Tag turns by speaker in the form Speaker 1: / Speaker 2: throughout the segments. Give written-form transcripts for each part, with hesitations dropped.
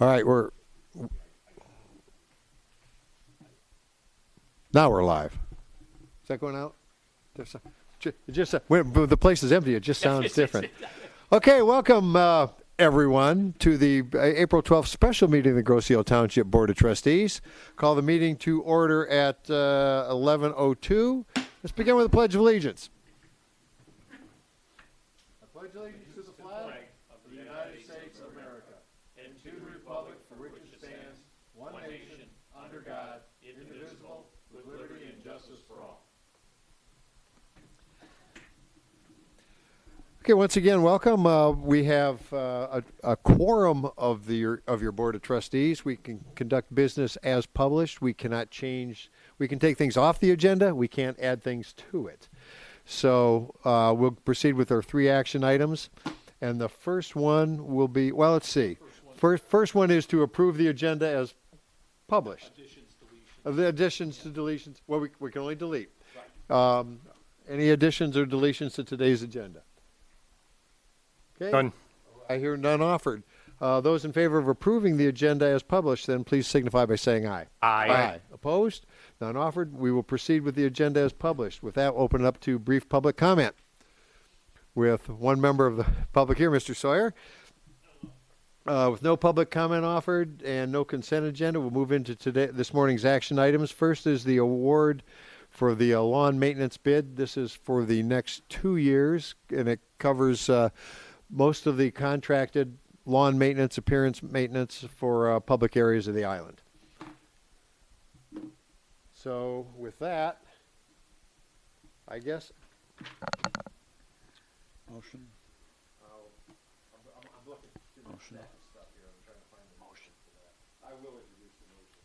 Speaker 1: All right, now we're live. Is that going out? When the place is empty, it just sounds different. Okay, welcome everyone to the April 12th special meeting of the Grosse Township Board of Trustees. Call the meeting to order at 11:02. Let's begin with the Pledge of Allegiance. I pledge allegiance to the flag of the United States of America and to the republic for which it stands, one nation, under God, indivisible, with liberty and justice for all. Okay, once again, welcome. We have a quorum of your Board of Trustees. We can conduct business as published. We cannot change. We can take things off the agenda. We can't add things to it. So we'll proceed with our 3 action items. And the first one will be, well, let's see. First one is to approve the agenda as published. The additions to deletions. Well, we can only delete. Right. Any additions or deletions to today's agenda? Okay.
Speaker 2: None.
Speaker 1: I hear none offered. Those in favor of approving the agenda as published, then please signify by saying aye.
Speaker 2: Aye.
Speaker 1: Aye. Opposed? None offered. We will proceed with the agenda as published. With that, open it up to brief public comment. With one member of the public here, Mr. Sawyer. With no public comment offered and no consent agenda, we'll move into this morning's action items. First is the award for the lawn maintenance bid. This is for the next 2 years, and it covers most of the contracted lawn maintenance, appearance maintenance for public areas of the island. So with that, I guess.
Speaker 3: Motion.
Speaker 1: I'm looking through
Speaker 3: Motion.
Speaker 1: stuff here. I'm trying to find the motion for that. I will introduce the motion.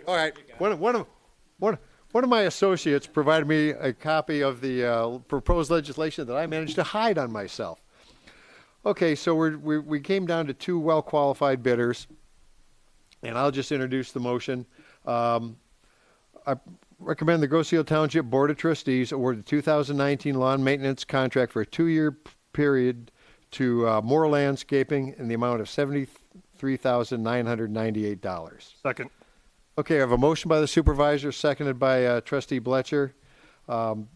Speaker 1: All right. One of my associates provided me a copy of the proposed legislation that I managed to hide on myself. Okay, so we came down to 2 well-qualified bidders, and I'll just introduce the motion. I recommend the Grosse Township Board of Trustees award the 2019 lawn maintenance contract for a 2-year period to Moore Landscaping in the amount of $73,998.
Speaker 2: Second.
Speaker 1: Okay, I have a motion by the supervisor, seconded by Trustee Bletcher.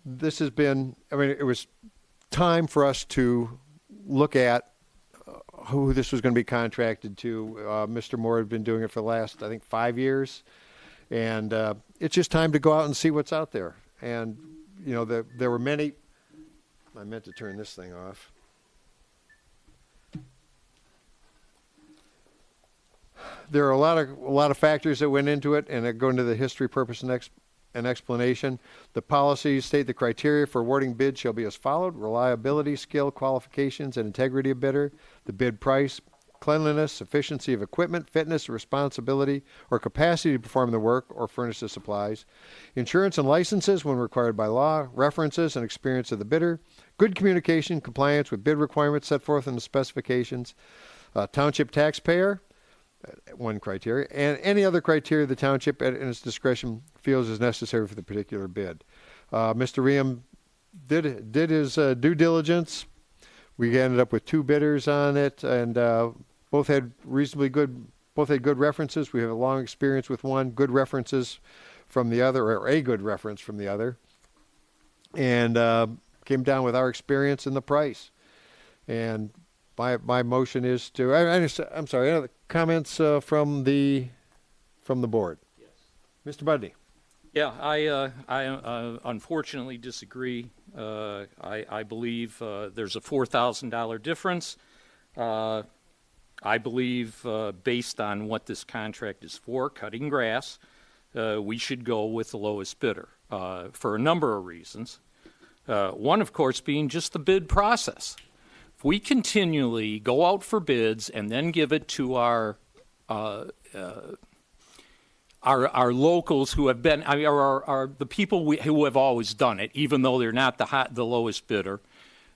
Speaker 1: This has been, it was time for us to look at who this was going to be contracted to. Mr. Moore had been doing it for the last, I think, 5 years. And it's just time to go out and see what's out there. And, there were many, I meant to turn this thing off. There are a lot of factors that went into it, and go into the history, purpose, and explanation. The policies state the criteria for awarding bids shall be as followed: reliability, skill, qualifications, and integrity of bidder, the bid price, cleanliness, sufficiency of equipment, fitness, responsibility, or capacity to perform the work or furnish the supplies, insurance and licenses when required by law, references and experience of the bidder, good communication, compliance with bid requirements set forth in the specifications, township taxpayer, one criteria, and any other criteria the township at its discretion feels is necessary for the particular bid. Mr. Riem did his due diligence. We ended up with 2 bidders on it, and both had good references. We have a long experience with one, good references from the other, or a good reference from the other, and came down with our experience and the price. And my motion is to. I'm sorry. Any other comments from the board?
Speaker 4: Yes.
Speaker 1: Mr. Budney.
Speaker 4: Yeah, I unfortunately disagree. I believe there's a $4,000 difference. I believe, based on what this contract is for, cutting grass, we should go with the lowest bidder for a number of reasons. One, of course, being just the bid process. If we continually go out for bids and then give it to our locals who have been, are the people who have always done it, even though they're not the lowest bidder.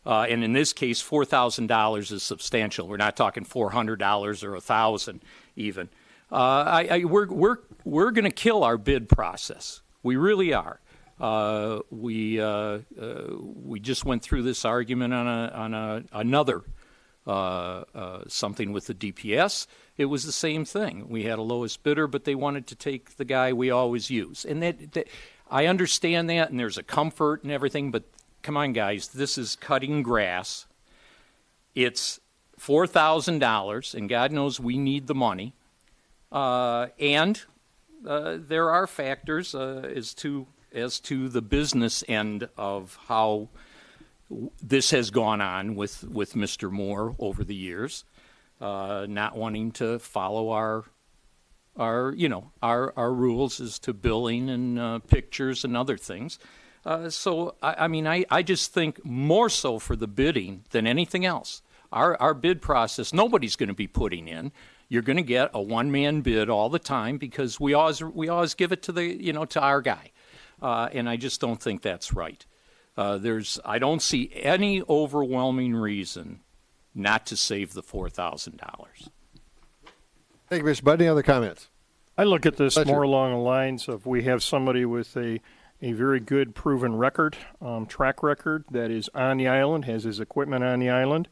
Speaker 4: And in this case, $4,000 is substantial. We're not talking $400 or $1,000 even. We're going to kill our bid process. We really are. We just went through this argument on another something with the DPS. It was the same thing. We had a lowest bidder, but they wanted to take the guy we always use. And that I understand that, and there's a comfort and everything, but come on, guys, this is cutting grass. It's $4,000, and God knows we need the money. And there are factors as to the business end of how this has gone on with Mr. Moore over the years, not wanting to follow our rules as to billing and pictures and other things. So I just think more so for the bidding than anything else. Our bid process, nobody's going to be putting in. You're going to get a one-man bid all the time because we always give it to to our guy, and I just don't think that's right. I don't see any overwhelming reason not to save the $4,000.
Speaker 1: Thank you, Mr. Budd. Any other comments?
Speaker 2: I look at this
Speaker 1: Fletcher.
Speaker 2: more along the lines of we have somebody with a very good proven record, track record that is on the island, has his equipment on the island.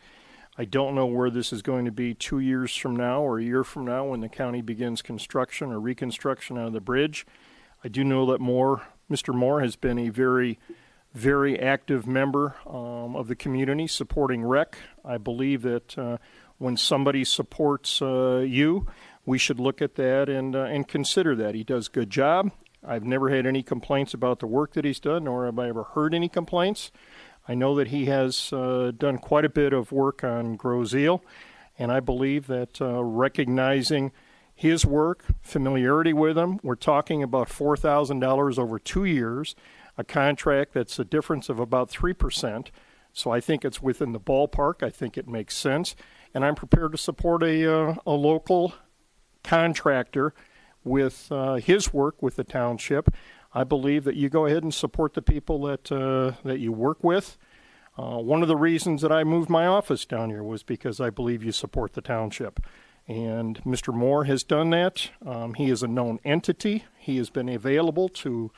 Speaker 2: I don't know where this is going to be 2 years from now or a year from now when the county begins construction or reconstruction of the bridge. I do know that Mr. Moore has been a very, very active member of the community supporting rec. I believe that when somebody supports you, we should look at that and consider that. He does a good job. I've never had any complaints about the work that he's done, nor have I ever heard any complaints. I know that he has done quite a bit of work on Groseal, and I believe that recognizing his work, familiarity with him, we're talking about $4,000 over 2 years, a contract that's a difference of about 3%. So I think it's within the ballpark. I think it makes sense, and I'm prepared to support a local contractor with his work with the township. I believe that you go ahead and support the people that you work with. One of the reasons that I moved my office down here was because I believe you support the township. And Mr. Moore has done that. He is a known entity. He has been available to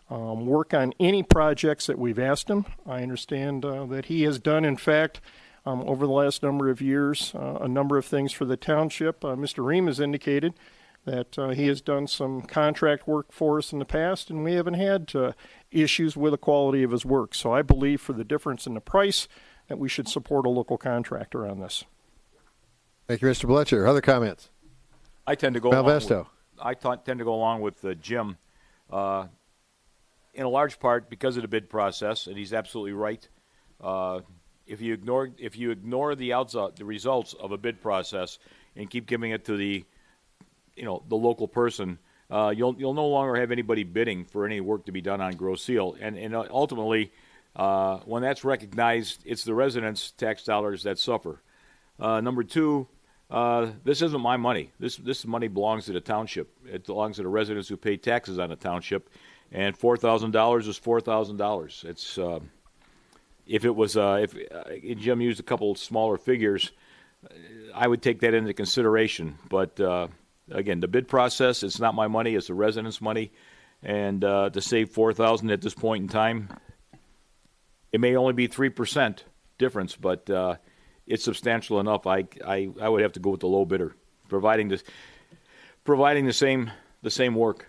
Speaker 2: work on any projects that we've asked him. I understand that he has done, in fact, over the last number of years, a number of things for the township. Mr. Ream has indicated that he has done some contract work for us in the past, and we haven't had issues with the quality of his work. So I believe for the difference in the price that we should support a local contractor on this.
Speaker 1: Thank you, Mr. Bletcher. Other comments?
Speaker 3: I tend to go
Speaker 1: Malvesto.
Speaker 3: tend to go along with Jim in a large part because of the bid process, and he's absolutely right. If you ignore the results of a bid process and keep giving it to the local person, you'll no longer have anybody bidding for any work to be done on Groseal. And ultimately, when that's recognized, it's the residents' tax dollars that suffer. Number two, this isn't my money. This money belongs to the township. It belongs to the residents who pay taxes on the township. And $4,000 is $4,000. It's if it was if Jim used a couple smaller figures, I would take that into consideration. But again, the bid process, it's not my money, it's the residents' money. And to save $4,000 at this point in time, it may only be 3% difference, but it's substantial enough. I would have to go with the low bidder, providing the same work.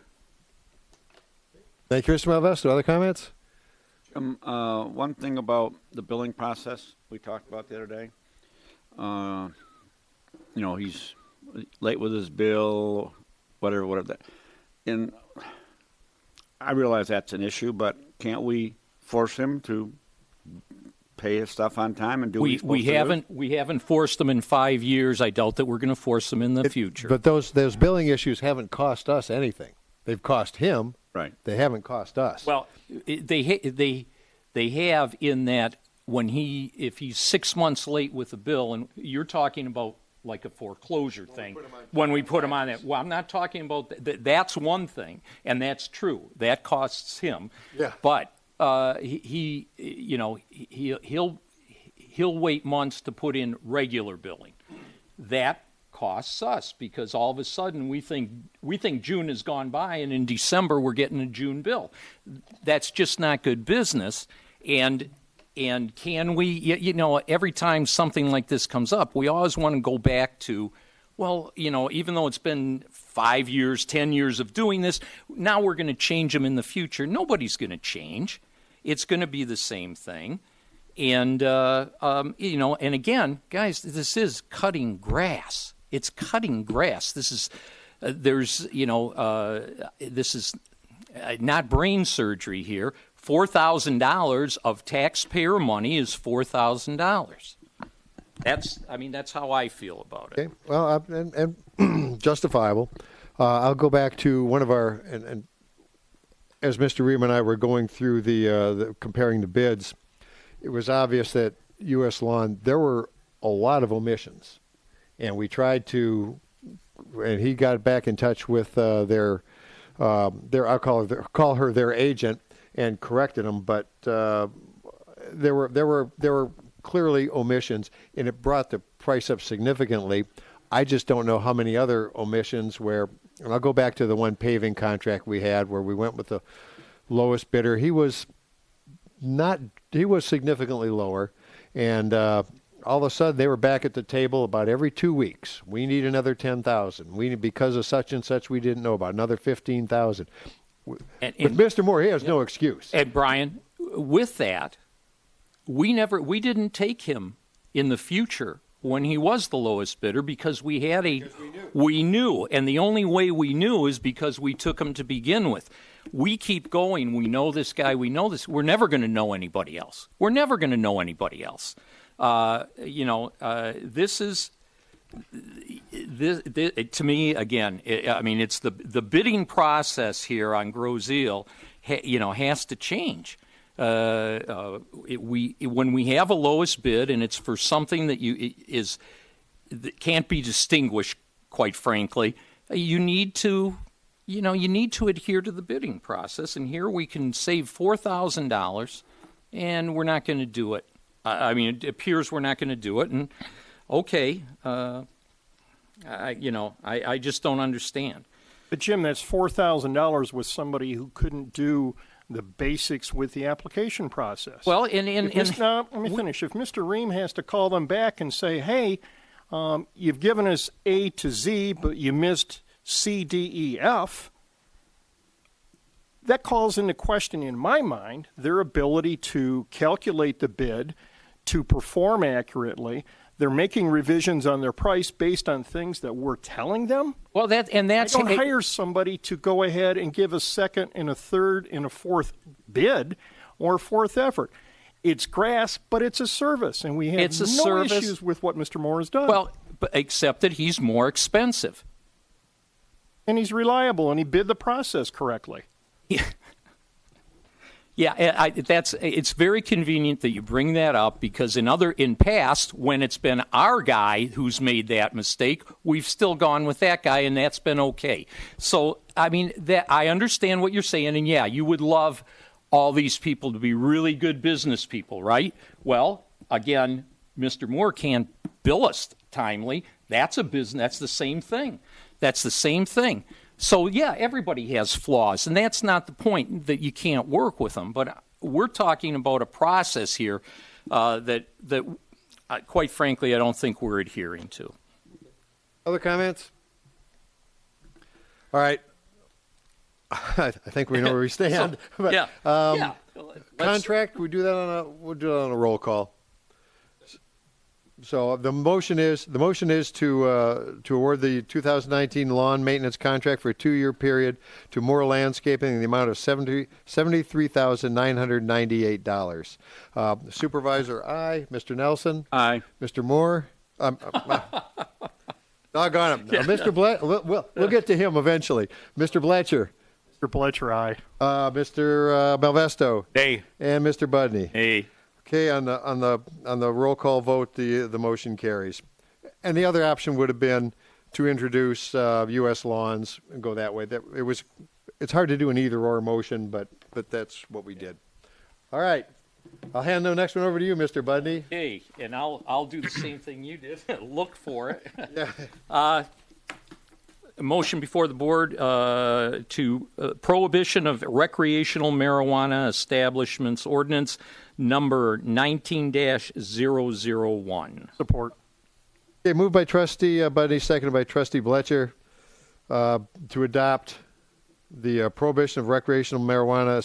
Speaker 1: Thank you, Mr. Malvesto. Other comments?
Speaker 5: One thing about the billing process we talked about the other day. He's late with his bill, whatever that. And I realize that's an issue, but can't we force him to pay his stuff on time and do what he's supposed to do?
Speaker 4: We haven't forced them in 5 years. I doubt that we're going to force them in the future.
Speaker 1: But those billing issues haven't cost us anything. They've cost him.
Speaker 5: Right.
Speaker 1: They haven't cost us.
Speaker 4: Well, they have in that if he's 6 months late with a bill, and you're talking about like a foreclosure thing, when we put him on that. Well, I'm not talking about that. That's one thing, and that's true. That costs him.
Speaker 1: Yeah.
Speaker 4: But he'll wait months to put in regular billing. That costs us, because all of a sudden we think June has gone by, and in December we're getting a June bill. That's just not good business. And can we, every time something like this comes up, we always want to go back to, well, even though it's been 5 years, 10 years of doing this, now we're going to change them in the future. Nobody's going to change. It's going to be the same thing. And, and again, guys, this is cutting grass. It's cutting grass. This is, this is not brain surgery here. $4,000 of taxpayer money is $4,000. That's how I feel about it.
Speaker 1: Okay. Well, and justifiable. I'll go back to one of our, and as Mr. Ream and I were going through the comparing the bids, it was obvious that U.S. Lawn, there were a lot of omissions, and we tried to, and he got back in touch with their I'll call her their agent, and corrected them, but there were clearly omissions, and it brought the price up significantly. I just don't know how many other omissions where, and I'll go back to the one paving contract we had where we went with the lowest bidder. He was significantly lower, and all of a sudden they were back at the table about every 2 weeks. We need another 10,000. We need, because of such and such we didn't know about, another 15,000. With Mr. Moore, he has no excuse.
Speaker 4: And Brian, with that, we didn't take him in the future when he was the lowest bidder, because we knew, and the only way we knew is because we took him to begin with. We keep going. We know this guy. We know this. We're never going to know anybody else. This is. This, to me, again, it's the bidding process here on Grosse Ile, has to change. When we have a lowest bid and it's for something that can't be distinguished, quite frankly, you need to adhere to the bidding process. And here we can save $4,000, and we're not going to do it. It appears we're not going to do it, and. Okay, I just don't understand.
Speaker 2: But Jim, that's $4,000 with somebody who couldn't do the basics with the application process.
Speaker 4: Well,
Speaker 2: let me finish. If Mr. Ream has to call them back and say, "Hey, you've given us A to Z, but you missed C, D, E, F," that calls into question, in my mind, their ability to calculate the bid, to perform accurately. They're making revisions on their price based on things that we're telling them.
Speaker 4: Well, that's
Speaker 2: I don't hire somebody to go ahead and give a second and a third and a fourth bid or a fourth effort. It's grass, but it's a service, and we have issues with what Mr. Moore has done.
Speaker 4: Well, except that he's more expensive,
Speaker 2: and he's reliable, and he bid the process correctly.
Speaker 4: Yeah, it's very convenient that you bring that up, because in past, when it's been our guy who's made that mistake, we've still gone with that guy, and that's been okay. So, I understand what you're saying, and yeah, you would love all these people to be really good business people, right? Well, again, Mr. Moore can't bill us timely. That's a business. That's the same thing. So, yeah, everybody has flaws, and that's not the point, that you can't work with them. But we're talking about a process here that quite frankly, I don't think we're adhering to.
Speaker 1: Other comments? All right. I think we know where we stand.
Speaker 4: So,
Speaker 1: but, contract, we'll do that on a roll call. So the motion is to award the 2019 lawn maintenance contract for a 2-year period to Moore Landscaping in the amount of $73,998. Supervisor, aye. Mr. Nelson,
Speaker 5: Aye.
Speaker 1: Mr. Moore, doggone him. Now, Mr. we'll get to him eventually. Mr. Bletcher,
Speaker 2: Mr. Bletcher, aye.
Speaker 1: Mr. Malvesto,
Speaker 3: Nay.
Speaker 1: and Mr. Budney.
Speaker 3: Hey.
Speaker 1: Okay, on the roll call vote, the motion carries. And the other option would have been to introduce U.S. Lawns and go that way. It's hard to do an either or motion, but that's what we did. All right, I'll hand the next one over to you, Mr. Budney.
Speaker 4: Hey, and I'll do the same thing you did. Look for it.
Speaker 1: Yeah.
Speaker 4: A motion before the board to prohibition of recreational marijuana establishments ordinance number 19-001.
Speaker 2: Support.
Speaker 1: Okay, moved by Trustee Budney, seconded by Trustee Bletcher, to adopt the prohibition of recreational marijuana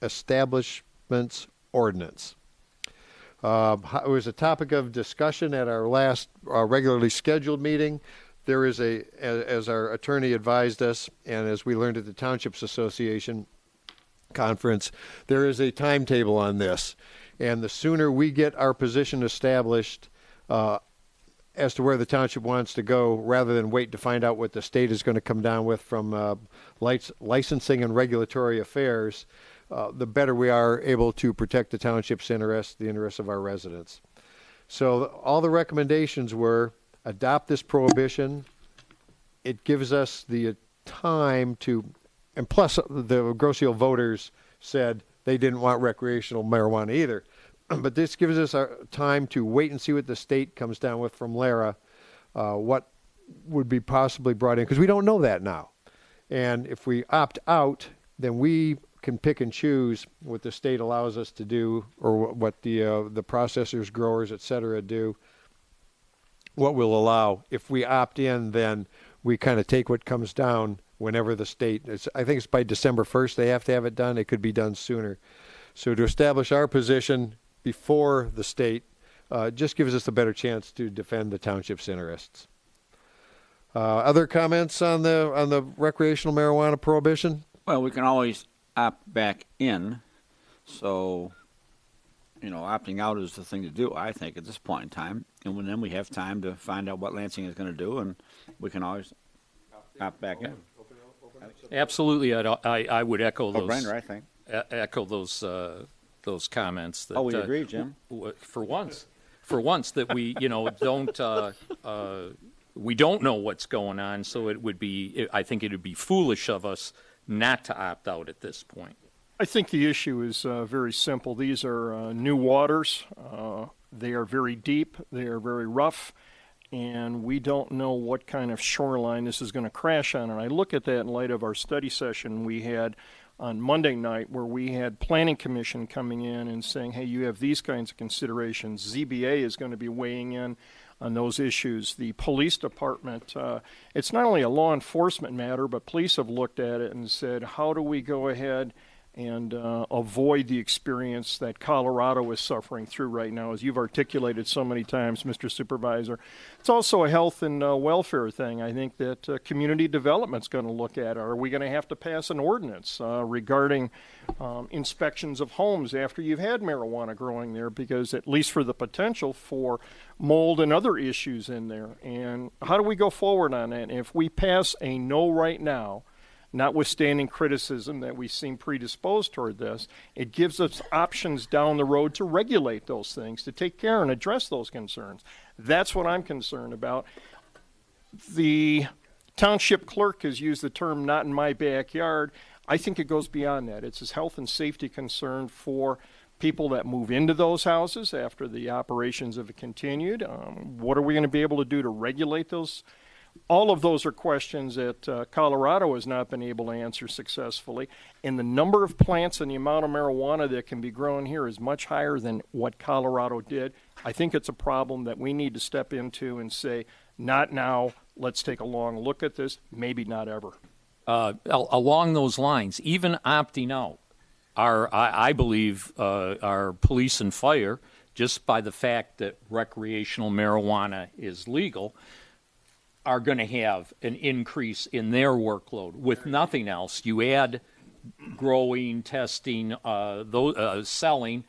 Speaker 1: establishments ordinance. It was a topic of discussion at our last regularly scheduled meeting. There is as our attorney advised us, and as we learned at the Townships Association conference, there is a timetable on this. And the sooner we get our position established as to where the township wants to go, rather than wait to find out what the state is going to come down with from licensing and regulatory affairs, the better we are able to protect the township's interests, the interests of our residents. So all the recommendations were adopt this prohibition. It gives us the time to, and plus the Grosse Ile voters said they didn't want recreational marijuana either. But this gives us our time to wait and see what the state comes down with from Lara, what would be possibly brought in, because we don't know that now. And if we opt out, then we can pick and choose what the state allows us to do, or what the processors, growers, et cetera, do, what we'll allow. If we opt in, then we kind of take what comes down whenever the state, I think it's by December 1st they have to have it done. It could be done sooner. So to establish our position before the state just gives us a better chance to defend the township's interests. Other comments on the recreational marijuana prohibition?
Speaker 5: Well, we can always opt back in, so, opting out is the thing to do, I think, at this point in time. And then we have time to find out what Lansing is going to do, and we can always opt back in.
Speaker 4: Absolutely, I would echo those.
Speaker 5: Brander, I think.
Speaker 4: Echo those comments. That,
Speaker 5: we agree, Jim.
Speaker 4: For once, that we we don't know what's going on, so I think it would be foolish of us not to opt out at this point.
Speaker 2: I think the issue is very simple. These are new waters. They are very deep. They are very rough. And we don't know what kind of shoreline this is going to crash on. And I look at that in light of our study session we had on Monday night, where we had Planning Commission coming in and saying, hey, you have these kinds of considerations. ZBA is going to be weighing in on those issues. The police department, it's not only a law enforcement matter, but police have looked at it and said, how do we go ahead and avoid the experience that Colorado is suffering through right now, as you've articulated so many times, Mr. Supervisor. It's also a health and welfare thing. I think that community development's going to look at it. Are we going to have to pass an ordinance regarding inspections of homes after you've had marijuana growing there, because at least for the potential for mold and other issues in there. And how do we go forward on that? And if we pass a no right now, notwithstanding criticism that we seem predisposed toward this, it gives us options down the road to regulate those things, to take care and address those concerns. That's what I'm concerned about. The township clerk has used the term "not in my backyard." I think it goes beyond that. It's a health and safety concern for people that move into those houses after the operations have continued. What are we going to be able to do to regulate those? All of those are questions that Colorado has not been able to answer successfully. And the number of plants and the amount of marijuana that can be grown here is much higher than what Colorado did. I think it's a problem that we need to step into and say, not now, let's take a long look at this, maybe not ever.
Speaker 4: Along those lines, even opting out, I believe our police and fire, just by the fact that recreational marijuana is legal, are going to have an increase in their workload. With nothing else, you add growing, testing, selling,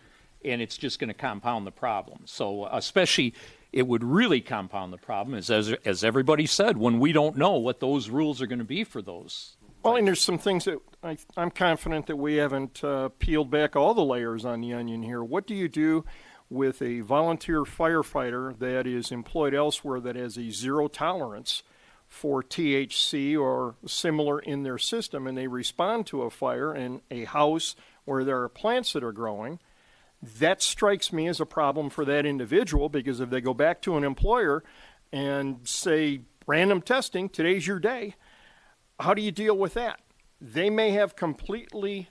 Speaker 4: and it's just going to compound the problem. So especially, it would really compound the problem, as everybody said, when we don't know what those rules are going to be for those.
Speaker 2: Well, and there's some things that I'm confident that we haven't peeled back all the layers on the onion here. What do you do with a volunteer firefighter that is employed elsewhere that has a zero tolerance for THC or similar in their system, and they respond to a fire in a house where there are plants that are growing? That strikes me as a problem for that individual, because if they go back to an employer and say, random testing, today's your day, how do you deal with that? They may have completely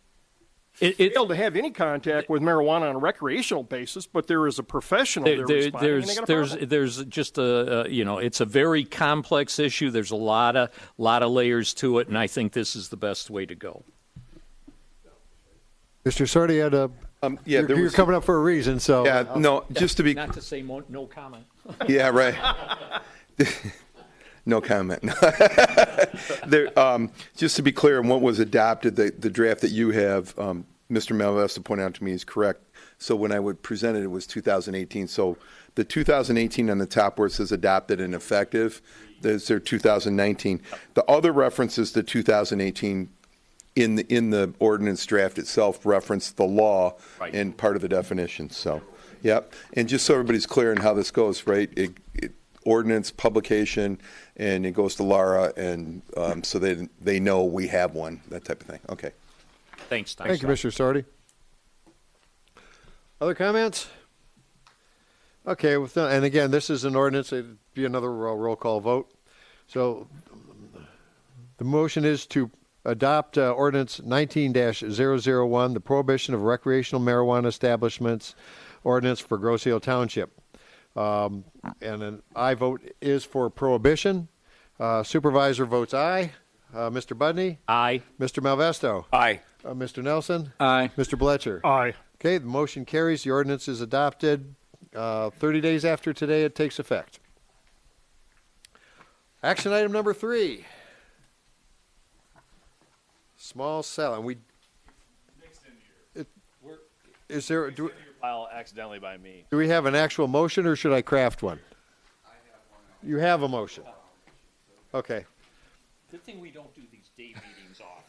Speaker 2: failed to have any contact with marijuana on a recreational basis, but there is a professional there responding, and they got a problem.
Speaker 4: There's just it's a very complex issue. There's a lot of layers to it, and I think this is the best way to go.
Speaker 1: Mr. Sordi had a. You're coming up for a reason, so.
Speaker 6: Yeah, no, just to be.
Speaker 4: Not to say no comment.
Speaker 6: Yeah, right. No comment. Just to be clear on what was adopted, the draft that you have, Mr. Malvesta pointed out to me is correct. So when I would present it, it was 2018. So the 2018 on the top where it says adopted and effective, there's their 2019. The other references to 2018 in the ordinance draft itself reference the law and part of the definition. So, yep. And just so everybody's clear on how this goes, right? Ordinance, publication, and it goes to Laura, and so they know we have one, that type of thing. Okay.
Speaker 4: Thanks.
Speaker 1: Thank you, Mr. Sordi. Other comments? Okay, and again, this is an ordinance. It'd be another roll call vote. So the motion is to adopt ordinance 19-001, the prohibition of recreational marijuana establishments ordinance for Grosse Ile Township. And an aye vote is for prohibition. Supervisor votes aye. Mr. Budney?
Speaker 4: Aye.
Speaker 1: Mr. Malvesto?
Speaker 3: Aye.
Speaker 1: Mr. Nelson?
Speaker 5: Aye.
Speaker 1: Mr. Bletcher?
Speaker 2: Aye.
Speaker 1: Okay, the motion carries. The ordinance is adopted. 30 days after today, it takes effect. Action item number 3. Small cell, and we. Is there?
Speaker 7: File accidentally by me.
Speaker 1: Do we have an actual motion, or should I craft one? I have one. You have a motion. Okay.
Speaker 4: Good thing we don't do these day meetings off.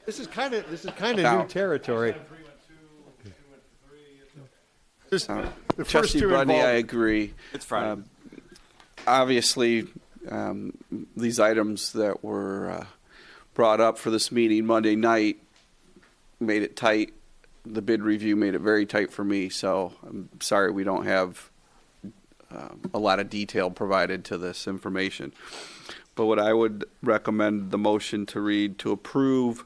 Speaker 1: This is kind of new territory. The first
Speaker 8: Trustee
Speaker 1: two
Speaker 8: Budney, I
Speaker 1: involved.
Speaker 8: agree.
Speaker 3: It's Friday.
Speaker 8: Obviously, these items that were brought up for this meeting Monday night made it tight. The bid review made it very tight for me, so I'm sorry we don't have a lot of detail provided to this information. But what I would recommend the motion to read to approve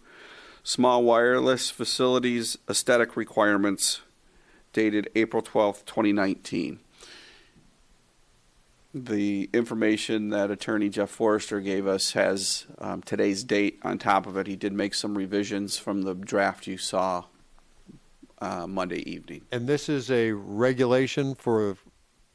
Speaker 8: small wireless facilities aesthetic requirements dated April 12th, 2019. The information that Attorney Jeff Forrester gave us has today's date on top of it. He did make some revisions from the draft you saw Monday evening.
Speaker 1: And this is a regulation for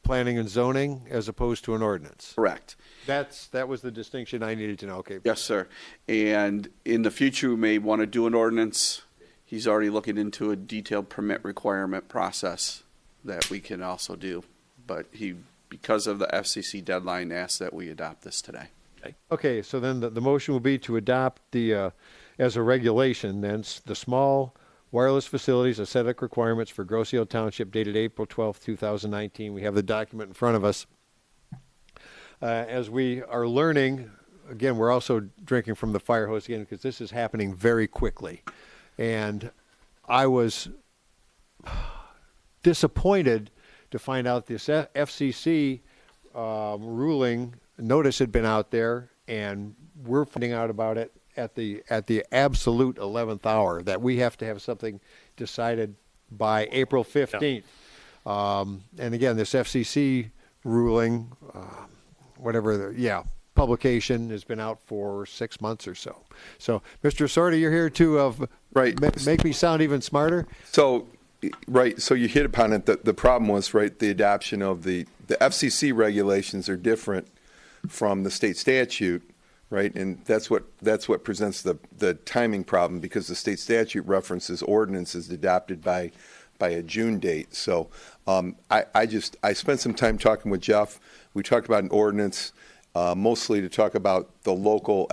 Speaker 1: planning and zoning as opposed to an ordinance.
Speaker 8: Correct.
Speaker 1: That was the distinction I needed to know. Okay.
Speaker 8: Yes, sir. And in the future, we may want to do an ordinance. He's already looking into a detailed permit requirement process that we can also do. But he, because of the FCC deadline, asked that we adopt this today.
Speaker 1: Okay, so then the motion will be to adopt the, as a regulation, then the small wireless facilities aesthetic requirements for Grosse Ile Township dated April 12th, 2019. We have the document in front of us. As we are learning, again, we're also drinking from the fire hose again because this is happening very quickly. And I was disappointed to find out this FCC ruling notice had been out there, and we're finding out about it at the absolute 11th hour that we have to have something decided by April 15th. And again, this FCC ruling, publication has been out for 6 months or so. So, Mr. Sordi, you're here to make me sound even smarter.
Speaker 6: So, right, so you hit upon it. The problem was, the adoption of the FCC regulations are different from the state statute, right? And that's what presents the timing problem, because the state statute references ordinances adopted by a June date. So I spent some time talking with Jeff. We talked about an ordinance, mostly to talk about the local,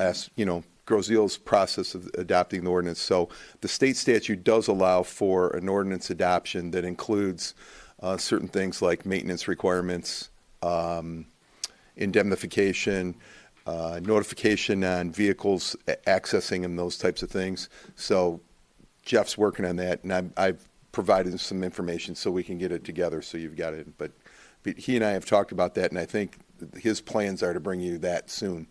Speaker 6: Grosse Ile's process of adopting the ordinance. So the state statute does allow for an ordinance adoption that includes certain things like maintenance requirements, indemnification, notification on vehicles accessing and those types of things. So Jeff's working on that, and I've provided some information so we can get it together so you've got it. But he and I have talked about that, and I think his plans are to bring you that soon.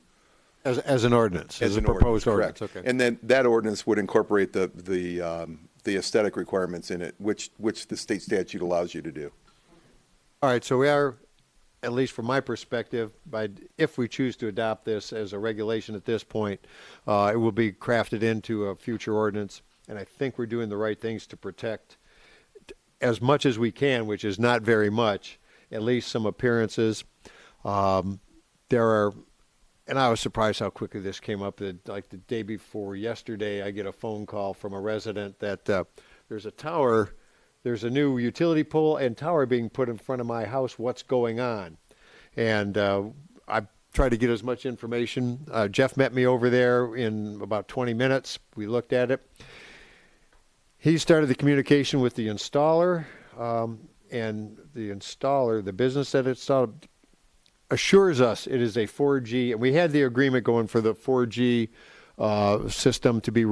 Speaker 1: As an ordinance, as a
Speaker 6: an
Speaker 1: proposed ordinance.
Speaker 6: correct.
Speaker 1: Okay.
Speaker 6: And then that ordinance would incorporate the aesthetic requirements in it, which the state statute allows you to do.
Speaker 1: All right, so we are, at least from my perspective, if we choose to adopt this as a regulation at this point, it will be crafted into a future ordinance, and I think we're doing the right things to protect as much as we can, which is not very much, at least some appearances. There are, and I was surprised how quickly this came up. That like the day before yesterday, I get a phone call from a resident that there's a tower. There's a new utility pole and tower being put in front of my house. What's going on? And I tried to get as much information. Jeff met me over there in about 20 minutes. We looked at it. He started the communication with the installer, and the installer, the business that installed, assures us it is a 4G. And we had the agreement going for the 4G system to be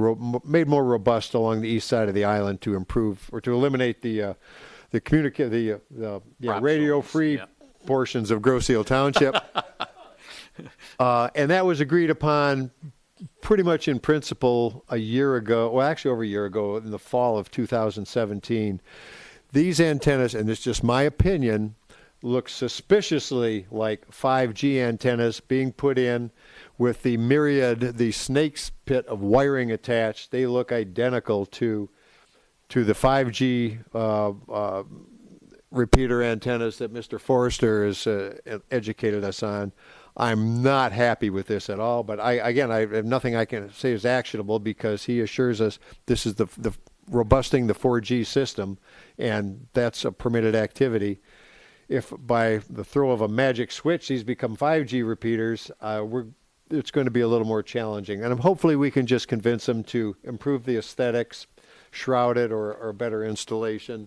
Speaker 1: made more robust along the east side of the island to improve or to eliminate the radio-free portions of Grosse Ile Township. And that was agreed upon pretty much in principle a year ago, well, actually over a year ago, in the fall of 2017. These antennas, and it's just my opinion, look suspiciously like 5G antennas being put in with the snake's pit of wiring attached. They look identical to the 5G repeater antennas that Mr. Forrester has educated us on. I'm not happy with this at all, but I have nothing I can say is actionable because he assures us this is the robusting the 4G system, and that's a permitted activity. If by the throw of a magic switch these become 5G repeaters, it's going to be a little more challenging. And hopefully we can just convince them to improve the aesthetics, shroud it, or better installation.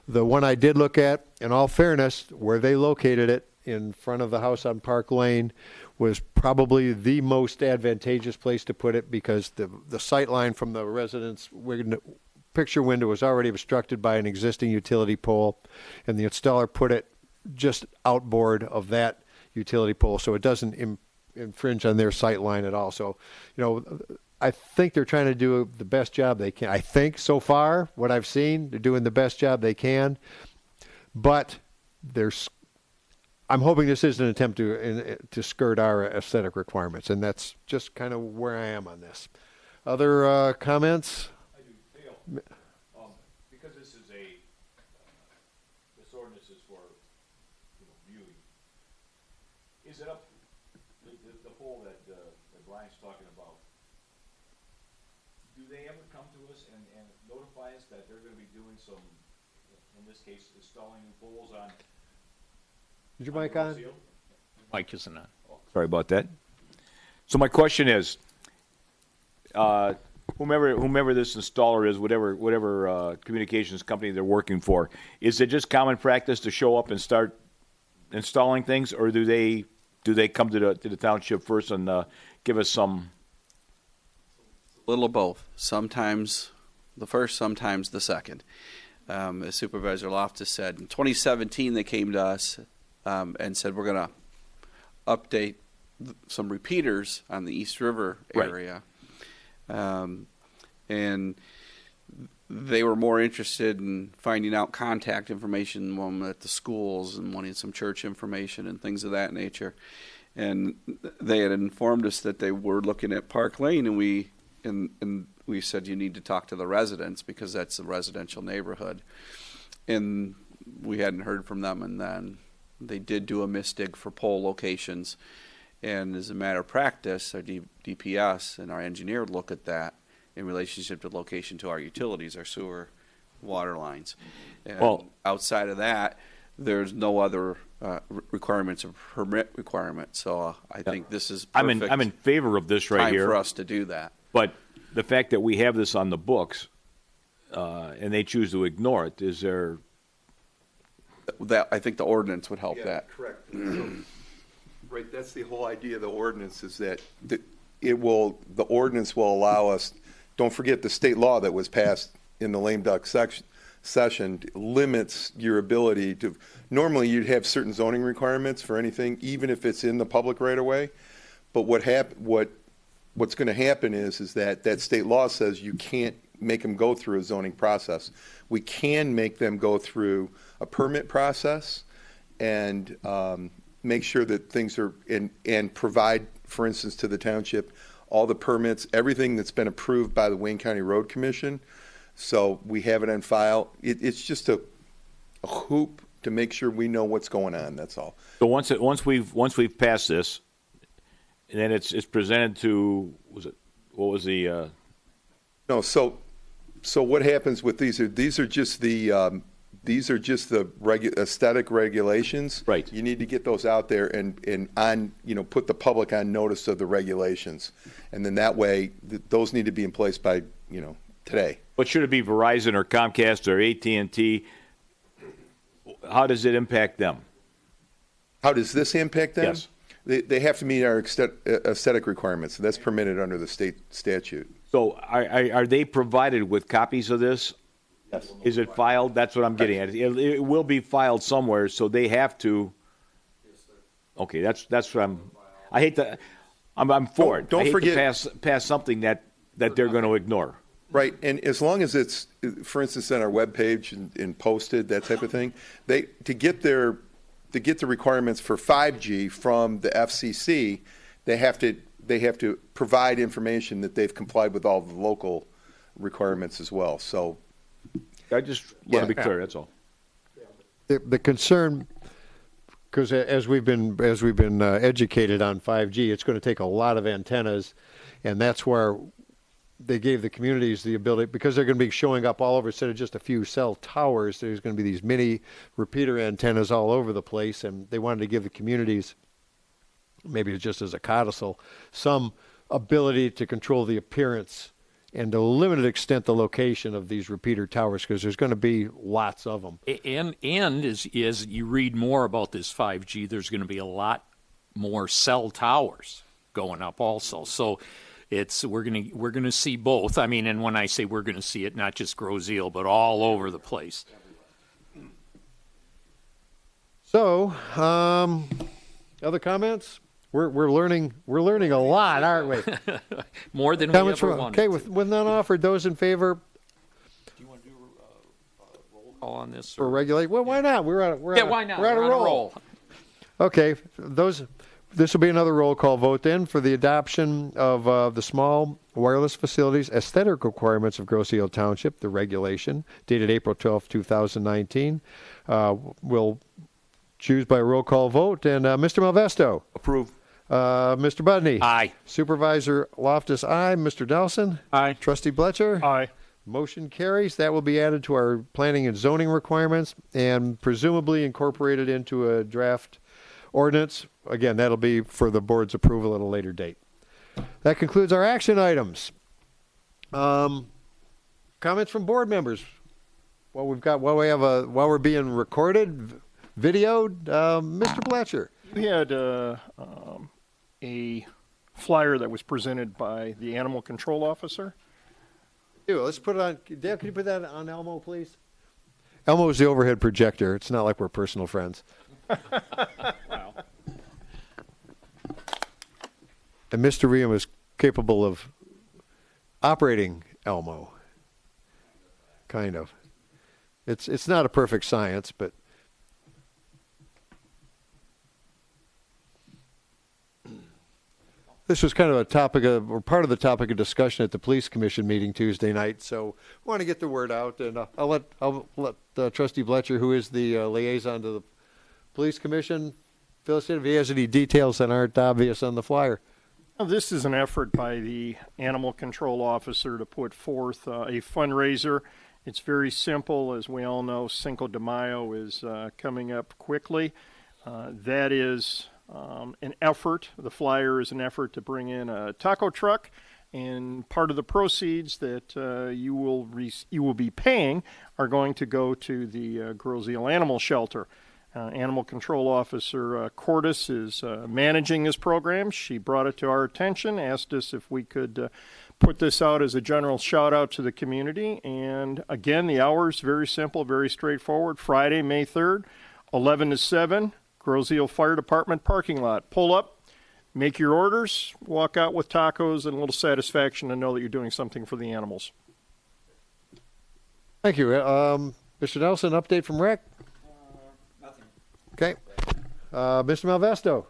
Speaker 1: The one I did look at, in all fairness, where they located it in front of the house on Park Lane was probably the most advantageous place to put it because the sight line from the residence picture window was already obstructed by an existing utility pole, and the installer put it just outboard of that utility pole, so it doesn't infringe on their sight line at all. So, I think they're trying to do the best job they can. I think so far, what I've seen, they're doing the best job they can, but I'm hoping this isn't an attempt to skirt our aesthetic requirements, and that's just kind of where I am on this. Other comments?
Speaker 3: I do. Dale, because this ordinance is for viewing, is it up the pole that Brian's talking about? Do they ever come to us and notify us that they're going to be doing some, in this case, installing new poles on?
Speaker 1: Is your mic on?
Speaker 4: Mike isn't on.
Speaker 3: Sorry about that. So my question is, whomever this installer is, whatever communications company they're working for, is it just common practice to show up and start installing things, or do they come to the township first and give us some?
Speaker 8: A little of both. Sometimes the first, sometimes the second. As Supervisor Loftus said, in 2017 they came to us and said we're going to update some repeaters on the East River area. Right. And they were more interested in finding out contact information, one at the schools and wanting some church information and things of that nature. And they had informed us that they were looking at Park Lane, and we said you need to talk to the residents because that's a residential neighborhood. And we hadn't heard from them, and then they did do a misdig for pole locations. And as a matter of practice, our DPS and our engineer look at that in relationship to location to our utilities, our sewer, water lines. And outside of that, there's no other requirements of permit requirements. So I think this is perfect.
Speaker 3: I'm in favor of this right here
Speaker 8: for us to do that.
Speaker 3: But the fact that we have this on the books and they choose to ignore it, is there?
Speaker 8: That I think the ordinance would help that.
Speaker 6: Correct. Right, that's the whole idea of the ordinance, is that the ordinance will allow us. Don't forget the state law that was passed in the lame duck session limits your ability to, normally you'd have certain zoning requirements for anything, even if it's in the public right of way. But what's going to happen is that state law says you can't make them go through a zoning process. We can make them go through a permit process and make sure that things are, and provide, for instance, to the township, all the permits, everything that's been approved by the Wayne County Road Commission. So we have it on file. It's just a hoop to make sure we know what's going on. That's all.
Speaker 3: So once we've passed this, and then it's presented to,
Speaker 6: No, so what happens with these are just the aesthetic regulations.
Speaker 3: Right.
Speaker 6: You need to get those out there and on, put the public on notice of the regulations. And then that way, those need to be in place by, today.
Speaker 3: But should it be Verizon or Comcast or AT&T? How does it impact them?
Speaker 6: How does this impact them?
Speaker 3: Yes.
Speaker 6: They have to meet our aesthetic requirements. That's permitted under the state statute.
Speaker 3: So are they provided with copies of this?
Speaker 6: Yes.
Speaker 3: Is it filed? That's what I'm getting at. It will be filed somewhere, so they have to. Okay, that's what I hate to. I'm for it.
Speaker 6: Don't
Speaker 3: I hate
Speaker 6: forget
Speaker 3: to pass something that they're going to ignore.
Speaker 6: Right, and as long as it's, for instance, on our webpage and posted, that type of thing, to get the requirements for 5G from the FCC, they have to provide information that they've complied with all the local requirements as well. So
Speaker 3: I just want to be clear. That's all.
Speaker 1: The concern, because as we've been educated on 5G, it's going to take a lot of antennas, and that's where they gave the communities the ability, because they're going to be showing up all over instead of just a few cell towers. There's going to be these mini repeater antennas all over the place, and they wanted to give the communities, maybe just as a codicil, some ability to control the appearance and to a limited extent the location of these repeater towers, because there's going to be lots of them.
Speaker 4: And as you read more about this 5G, there's going to be a lot more cell towers going up also. So we're going to see both. I mean, and when I say we're going to see it, not just Groseal, but all over the place.
Speaker 1: So, other comments? We're learning a lot, aren't we?
Speaker 4: More than
Speaker 1: Comments
Speaker 4: we ever
Speaker 1: from,
Speaker 4: wanted.
Speaker 1: okay, with none offered, those in favor
Speaker 4: Do you want to do a roll call on this?
Speaker 1: or regulate? Well, why not? We're on
Speaker 4: Why not?
Speaker 1: We're on a roll. Okay, this will be another roll call vote then for the adoption of the small wireless facilities aesthetic requirements of Groseal Township, the regulation, dated April 12, 2019. We'll choose by roll call vote. And Mr. Malvesto?
Speaker 3: Approve.
Speaker 1: Mr. Budney?
Speaker 4: Aye.
Speaker 1: Supervisor Loftus, aye. Mr. Nelson?
Speaker 2: Aye.
Speaker 1: Trustee Bletcher?
Speaker 2: Aye.
Speaker 1: Motion carries. That will be added to our planning and zoning requirements and presumably incorporated into a draft ordinance. Again, that'll be for the board's approval at a later date. That concludes our action items. Comments from board members? While we're being recorded, videoed, Mr. Bletcher.
Speaker 2: We had a flyer that was presented by the animal control officer.
Speaker 1: Let's put it on. Dale, can you put that on Elmo, please? Elmo's the overhead projector. It's not like we're personal friends.
Speaker 2: Wow.
Speaker 1: And Mr. Riem is capable of operating Elmo. Kind of. It's not a perfect science, but this was kind of part of the topic of discussion at the police commission meeting Tuesday night. So I want to get the word out, and I'll let Trustee Bletcher, who is the liaison to the police commission, fill us in if he has any details that aren't obvious on the flyer.
Speaker 2: Now, this is an effort by the animal control officer to put forth a fundraiser. It's very simple. As we all know, Cinco de Mayo is coming up quickly. That is an effort. The flyer is an effort to bring in a taco truck, and part of the proceeds that you will be paying are going to go to the Groseal Animal Shelter. Animal Control Officer Cordes is managing this program. She brought it to our attention, asked us if we could put this out as a general shout out to the community. And again, the hours very simple, very straightforward. Friday, May 3rd, 11 to 7, Groseal Fire Department parking lot. Pull up, make your orders, walk out with tacos and a little satisfaction to know that you're doing something for the animals.
Speaker 1: Thank you. Mr. Nelson, update from Rec?
Speaker 5: Nothing.
Speaker 1: Okay. Mr. Malvesto?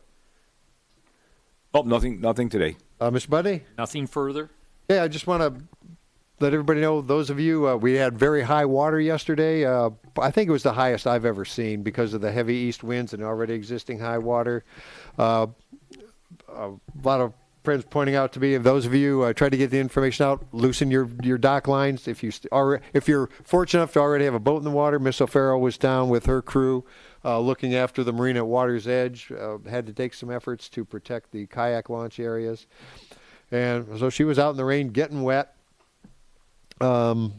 Speaker 3: Oh, nothing today.
Speaker 1: Mr. Buddy?
Speaker 4: Nothing further?
Speaker 1: Yeah, I just want to let everybody know, those of you, we had very high water yesterday. I think it was the highest I've ever seen because of the heavy east winds and already existing high water. A lot of friends pointing out to me, if those of you try to get the information out, loosen your dock lines. If you're fortunate enough to already have a boat in the water, Miss O'Farrell was down with her crew looking after the marina at Water's Edge. Had to take some efforts to protect the kayak launch areas. And so she was out in the rain getting wet. Well,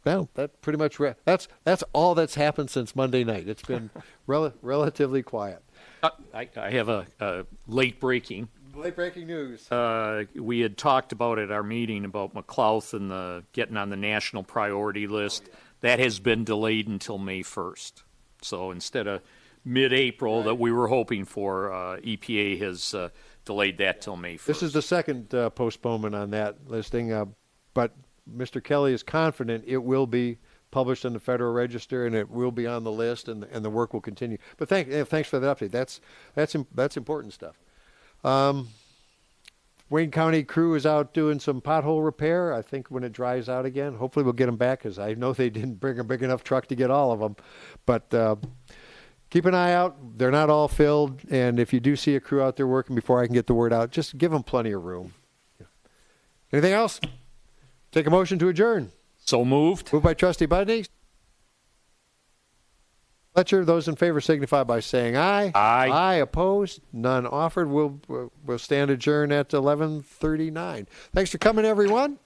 Speaker 1: that pretty much that's all that's happened since Monday night. It's been relatively quiet.
Speaker 4: I have a late breaking.
Speaker 1: Late breaking news.
Speaker 4: We had talked about at our meeting about McLouth and getting on the national priority list. That has been delayed until May 1st. So instead of mid-April that we were hoping for, EPA has delayed that till May 1st.
Speaker 1: This is the second postponement on that listing, but Mr. Kelly is confident it will be published in the Federal Register and it will be on the list, and the work will continue. But thanks for the update. That's important stuff. Wayne County crew is out doing some pothole repair. I think when it dries out again, hopefully we'll get them back, because I know they didn't bring a big enough truck to get all of them. But keep an eye out. They're not all filled, and if you do see a crew out there working before I can get the word out, just give them plenty of room. Anything else? Take a motion to adjourn.
Speaker 4: So moved.
Speaker 1: Moved by Trustee Budney. Fletcher, those in favor signify by saying aye.
Speaker 4: Aye.
Speaker 1: Aye, opposed, none offered. We'll stand adjourned at 11:39. Thanks for coming, everyone.